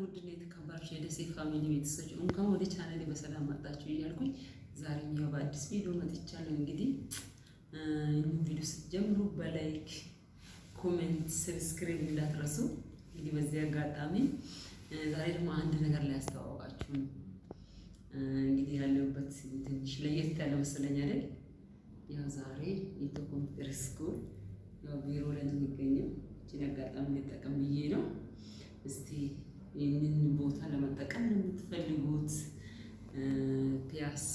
ውድና የተከበራችሁ የደሴ ፋሚሊ ቤተሰቦች እንኳን ወደ ቻናሌ በሰላም መጣችሁ እያልኩኝ ዛሬም ያው በአዲስ ቪዲዮ መጥቻለሁ። እንግዲህ ይህን ቪዲዮ ስትጀምሩ በላይክ ኮሜንት፣ ሰብስክራይብ እንዳትረሱ። እንግዲህ በዚህ አጋጣሚ ዛሬ ደግሞ አንድ ነገር ላይ አስተዋወቃችሁ ነው። እንግዲህ ያለሁበት ትንሽ ለየት ያለ መሰለኝ አይደል? ያው ዛሬ ኢትዮ ኮምፒውተር ስኩል ያው ቢሮ ላይ ነው የሚገኘው። እቺን አጋጣሚ ልጠቀም ብዬ ነው። እስቲ ይህንን ቦታ ለመጠቀም የምትፈልጉት ፒያሳ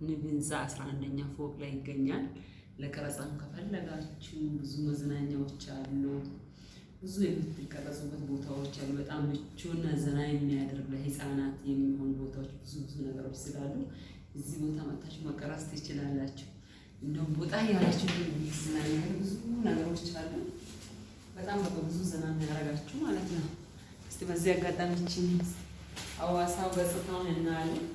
ንብ ህንፃ 11ኛ ፎቅ ላይ ይገኛል። ለቀረጻም ከፈለጋችሁ ብዙ መዝናኛዎች አሉ፣ ብዙ የምትቀረጹበት ቦታዎች አሉ። በጣም ምቹና ዘና የሚያደርግ ለህፃናት የሚሆኑ ቦታዎች ብዙ ነገሮች ስላሉ እዚህ ቦታ መጥታችሁ መቀረጽ ትችላላችሁ። እንደውም ቦታ ያላችሁ ዝናኛ ብዙ ነገሮች አሉ። በጣም ብዙ ዘና የሚያደርጋችሁ ማለት ነው። እስቲ በዚህ አጋጣሚ ሐዋሳው ገጽታውን እናያለን።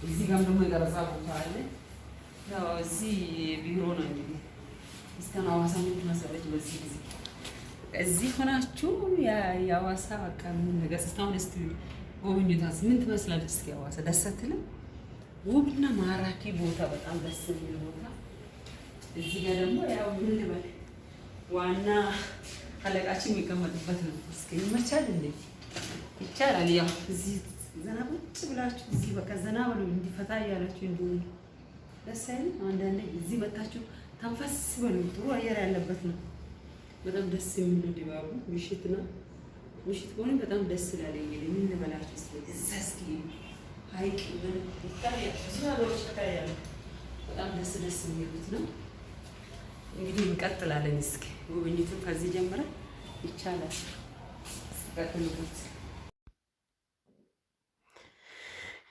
እዚህ ጋርም ደግሞ የቀረጻ ቦታ አለ። ያው እዚህ ቢሮ ነው እንግዲህ እስከ ሐዋሳ ምን ትመስላለች በዚህ ጊዜ እዚህ ሆናችሁ የሐዋሳ በቃ ምን ነገር እስካሁን እስቲ ጎብኝቷት ምን ትመስላለች? እስኪ ሐዋሳ ደስ አትልም? ውብና ማራኪ ቦታ፣ በጣም ደስ የሚል ቦታ። እዚህ ጋር ደግሞ ያው ምን ልበል ዋና አለቃችን የሚቀመጥበት ነው። እስኪ ይመቻል እንዴ? ይቻላል። ያው እዚህ ዘና ቁጭ ብላችሁ እዚህ በቃ ዘና ብሎ እንዲፈታ እያላችሁ እንዲሆን ደስ አይልም? አንዳንዴ እዚህ መታችሁ ተንፈስ በሉ። ጥሩ አየር ያለበት ነው። በጣም ደስ የሚል ድባቡ ምሽት ነው። ምሽት ከሆነ በጣም ደስ ይላል። እንግዲህ ምን ልበላችሁ እስኪ ሀይቅ ምን ይታያል፣ ብዙ ነገሮች ይታያሉ። በጣም ደስ የሚሉት ነው። እንግዲህ እንቀጥላለን። እስኪ ጉብኝቱን ከዚህ ጀምረን ይቻላል። ቀጥሉበት።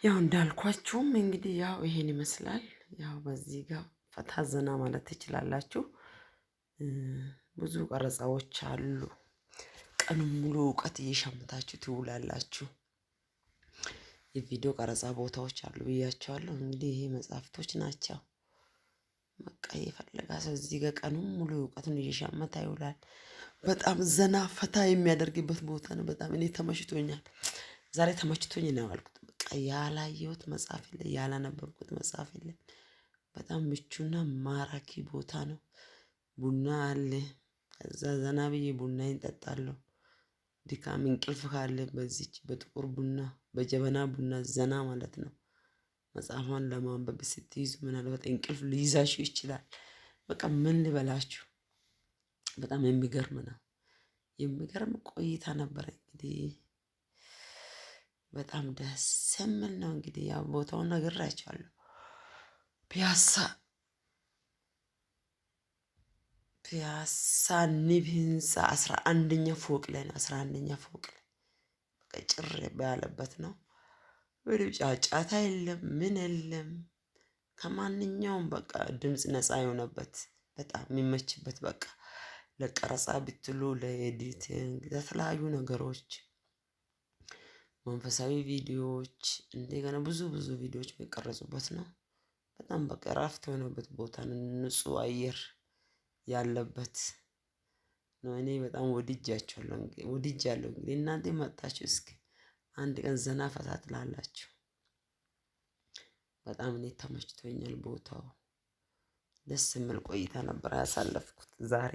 ያው እንዳልኳችሁም እንግዲህ ያው ይሄን ይመስላል። ያው በዚህ ጋር ፈታ ዘና ማለት ትችላላችሁ። ብዙ ቀረጻዎች አሉ። ቀኑን ሙሉ እውቀት እየሸመታችሁ ትውላላችሁ። የቪዲዮ ቀረጻ ቦታዎች አሉ ብያቸዋለሁ። እንግዲህ ይሄ መጽሐፍቶች ናቸው። በቃ የፈለጋ ሰው እዚህ ጋር ቀኑን ሙሉ እውቀቱን እየሸመተ ይውላል። በጣም ዘና ፈታ የሚያደርግበት ቦታ ነው። በጣም እኔ ተመችቶኛል። ዛሬ ተመችቶኝ ነው ያልኩት። በቃ ያላየሁት መጽሐፍ የለም፣ ያላነበብኩት መጽሐፍ የለም። በጣም ምቹና ማራኪ ቦታ ነው። ቡና አለ። ከዛ ዘና ብዬ ቡናዬን እጠጣለሁ። ድካም እንቅልፍ ካለ በዚች በጥቁር ቡና በጀበና ቡና ዘና ማለት ነው። መጽሐፏን ለማንበብ ስትይዙ ምናልባት እንቅልፍ ሊይዛችሁ ይችላል። በቃ ምን ልበላችሁ፣ በጣም የሚገርም ነው። የሚገርም ቆይታ ነበረ። እንግዲህ በጣም ደስ የሚል ነው። እንግዲህ ያው ቦታውን ነግራችኋለሁ። ፒያሳ ንብ ህንፃ 11ኛ ፎቅ ላይ ነው። 11ኛ ፎቅ ላይ በቃ ጭር ያለበት ነው። ወደ ጫጫታ የለም፣ ምን የለም። ከማንኛውም በቃ ድምፅ ነፃ የሆነበት በጣም የሚመችበት በቃ ለቀረጻ ብትሉ ለኤዲቲንግ፣ ለተለያዩ ነገሮች መንፈሳዊ ቪዲዮዎች እንደገና ብዙ ቪዲዮዎች የሚቀረጹበት ነው። በጣም በቃ እረፍት የሆነበት ቦታ ነው። ንጹህ አየር ያለበት ነው። እኔ በጣም ወድጃለሁ። እንግዲህ እናንተ መጣችሁ እስኪ አንድ ቀን ዘና ፈታ ትላላችሁ። በጣም እኔ ተመችቶኛል። ቦታው ደስ የሚል ቆይታ ነበር ያሳለፍኩት ዛሬ።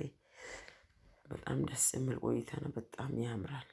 በጣም ደስ የሚል ቆይታ ነው። በጣም ያምራል።